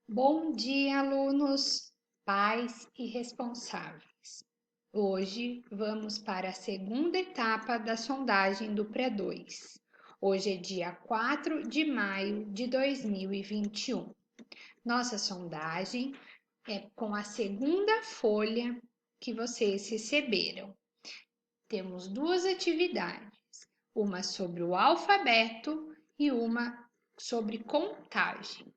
Bom dia, alunos, pais e responsáveis. Hoje vamos para a segunda etapa da sondagem do Pré-2. Hoje é dia 4 de maio de 2021. Nossa sondagem é com a segunda folha que vocês receberam. Temos duas atividades, uma sobre o alfabeto e uma sobre contagem.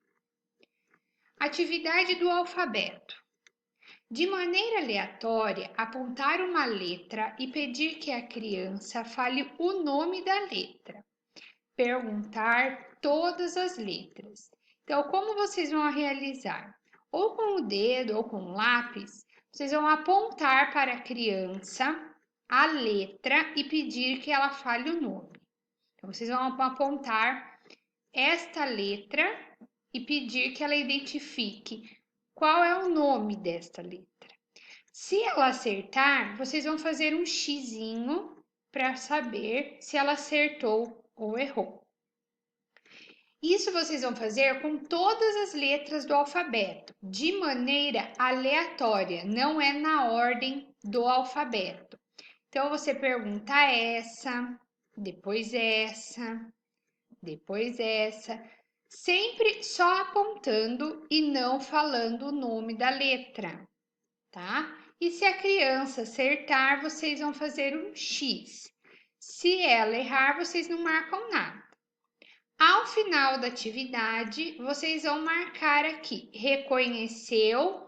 Atividade do alfabeto. De maneira aleatória, apontar uma letra e pedir que a criança fale o nome da letra. Perguntar todas as letras. Então, como vocês vão realizar? Ou com o dedo ou com o lápis, vocês vão apontar para a criança a letra e pedir que ela fale o nome. Então, vocês vão apontar esta letra e pedir que ela identifique qual é o nome desta letra. Se ela acertar, vocês vão fazer um xizinho para saber se ela acertou ou errou. Isso vocês vão fazer com todas as letras do alfabeto, de maneira aleatória, não é na ordem do alfabeto. Então você pergunta essa, depois essa, depois essa, sempre só apontando e não falando o nome da letra, tá? E se a criança acertar, vocês vão fazer um X. Se ela errar, vocês não marcam nada. Ao final da atividade, vocês vão marcar aqui, reconheceu,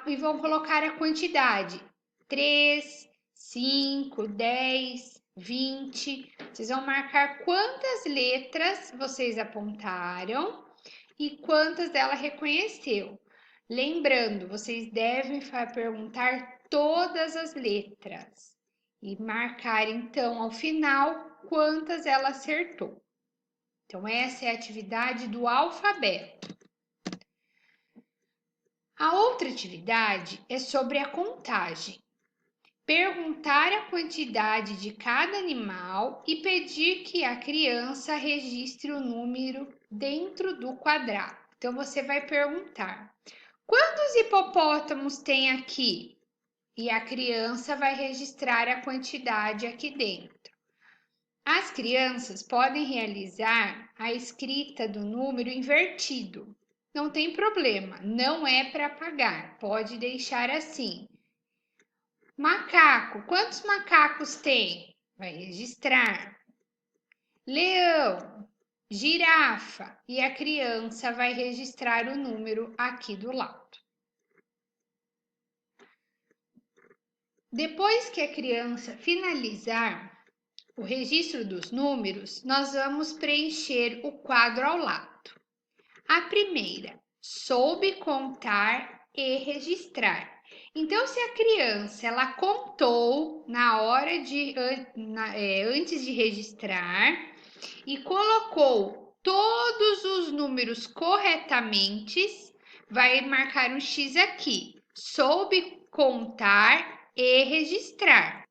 e vão colocar a quantidade, 3, 5, 10, 20. Vocês vão marcar quantas letras vocês apontaram e quantas ela reconheceu. Lembrando, vocês devem perguntar todas as letras e marcar então ao final quantas ela acertou. Então, essa é a atividade do alfabeto. A outra atividade é sobre a contagem. Perguntar a quantidade de cada animal e pedir que a criança registre o número dentro do quadrado. Então, você vai perguntar: quantos hipopótamos tem aqui? E a criança vai registrar a quantidade aqui dentro. As crianças podem realizar a escrita do número invertido. Não tem problema, não é para apagar, pode deixar assim. Macaco, quantos macacos tem? Vai registrar. Leão, girafa, e a criança vai registrar o número aqui do lado. Depois que a criança finalizar o registro dos números, nós vamos preencher o quadro ao lado. A primeira, soube contar e registrar. Então, se a criança ela contou na hora de antes de registrar e colocou todos os números corretamente, vai marcar um X aqui. Soube contar e registrar.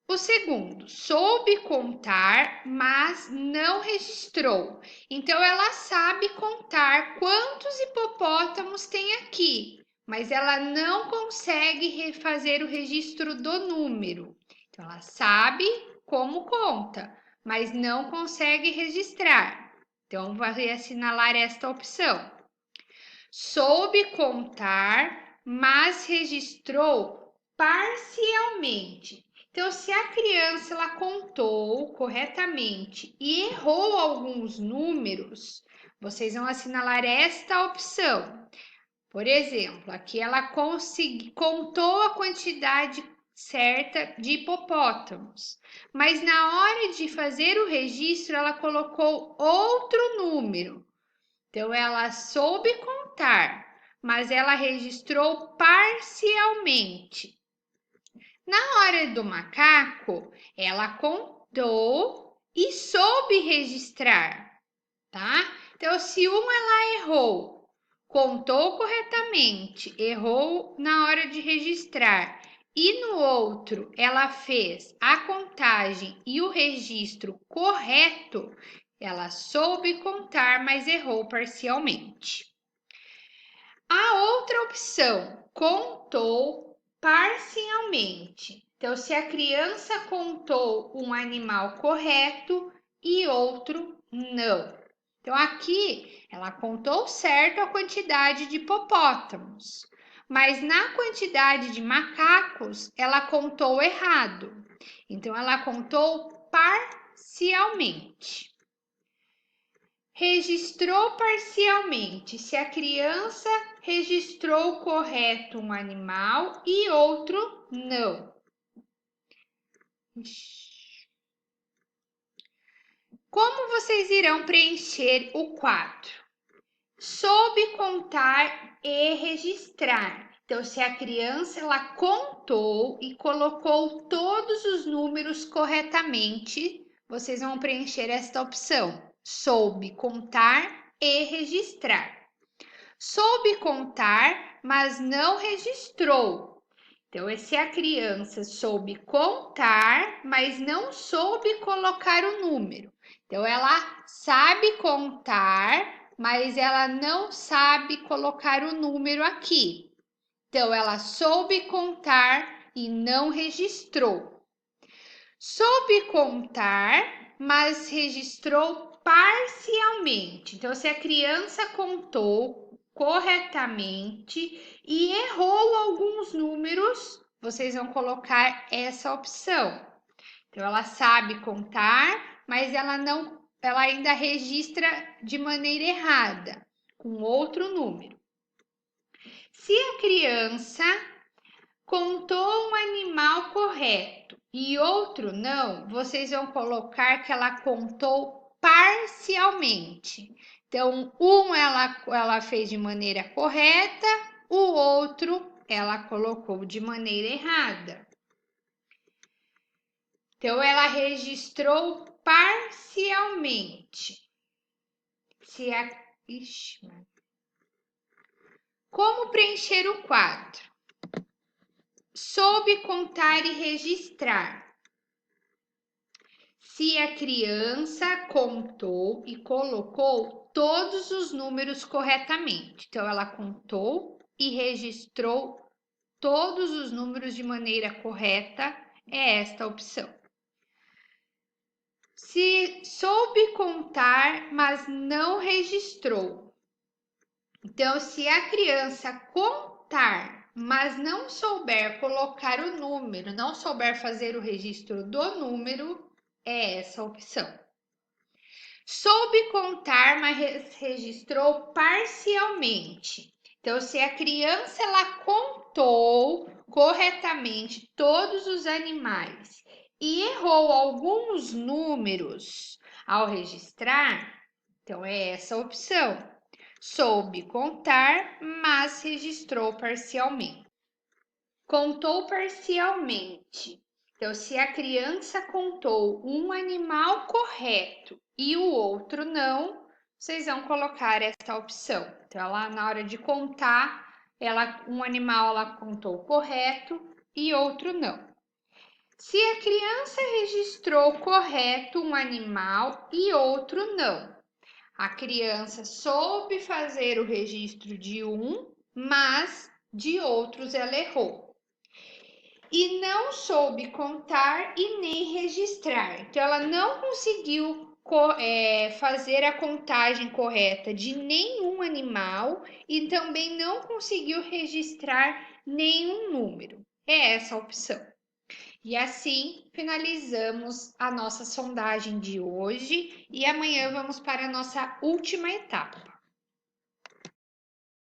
O segundo, soube contar, mas não registrou. Então, ela sabe contar quantos hipopótamos tem aqui, mas ela não consegue fazer o registro do número. Então, ela sabe como conta, mas não consegue registrar. Então, vai assinalar esta opção. Soube contar, mas registrou parcialmente. Então, se a criança ela contou corretamente e errou alguns números, vocês vão assinalar esta opção. Por exemplo, aqui ela contou a quantidade certa de hipopótamos, mas na hora de fazer o registro, ela colocou outro número. Então, ela soube contar, mas ela registrou parcialmente. Na hora do macaco, ela contou e soube registrar, tá? Então, se ela errou, contou corretamente, errou na hora de registrar, e no outro ela fez a contagem e o registro correto, ela soube contar, mas errou parcialmente. A outra opção, contou parcialmente. Então, se a criança contou um animal correto e outro não. Então, aqui ela contou certo a quantidade de hipopótamos, mas na quantidade de macacos ela contou errado. Então, ela contou parcialmente. Registrou parcialmente se a criança registrou correto um animal e outro não. Como vocês irão preencher o quadro? Soube contar e registrar. Então, se a criança ela contou e colocou todos os números corretamente, vocês vão preencher esta opção. Soube contar e registrar. Soube contar, mas não registrou. Então, se a criança soube contar, mas não soube colocar o número. Então, ela sabe contar, mas ela não sabe colocar o número aqui. Então, ela soube contar e não registrou. Soube contar, mas registrou parcialmente. Então, se a criança contou corretamente e errou alguns números, vocês vão colocar essa opção. Então, ela sabe contar, mas ela ainda registra de maneira errada, com outro número. Se a criança contou um animal correto e outro não, vocês vão colocar que ela contou parcialmente. Então, ela fez de maneira correta, o outro ela colocou de maneira errada. Então, ela registrou parcialmente. Como preencher o quadro? Soube contar e registrar. Se a criança contou e colocou todos os números corretamente. Então, ela contou e registrou todos os números de maneira correta, é esta opção. Se soube contar, mas não registrou. Então, se a criança contar, mas não souber colocar o número, não souber fazer o registro do número, é essa opção. Soube contar, mas registrou parcialmente. Então, se a criança ela contou corretamente todos os animais e errou alguns números ao registrar, então é essa opção. Soube contar, mas registrou parcialmente. Contou parcialmente. Então, se a criança contou um animal correto e o outro não, vocês vão colocar essa opção. Então, ela, na hora de contar, um animal ela contou correto e outro não. Se a criança registrou correto um animal e outro não, a criança soube fazer o registro de um, mas de outros ela errou. E não soube contar e nem registrar. Então, ela não conseguiu fazer a contagem correta de nenhum animal e também não conseguiu registrar nenhum número. É essa a opção. E assim finalizamos a nossa sondagem de hoje e amanhã vamos para a nossa última etapa.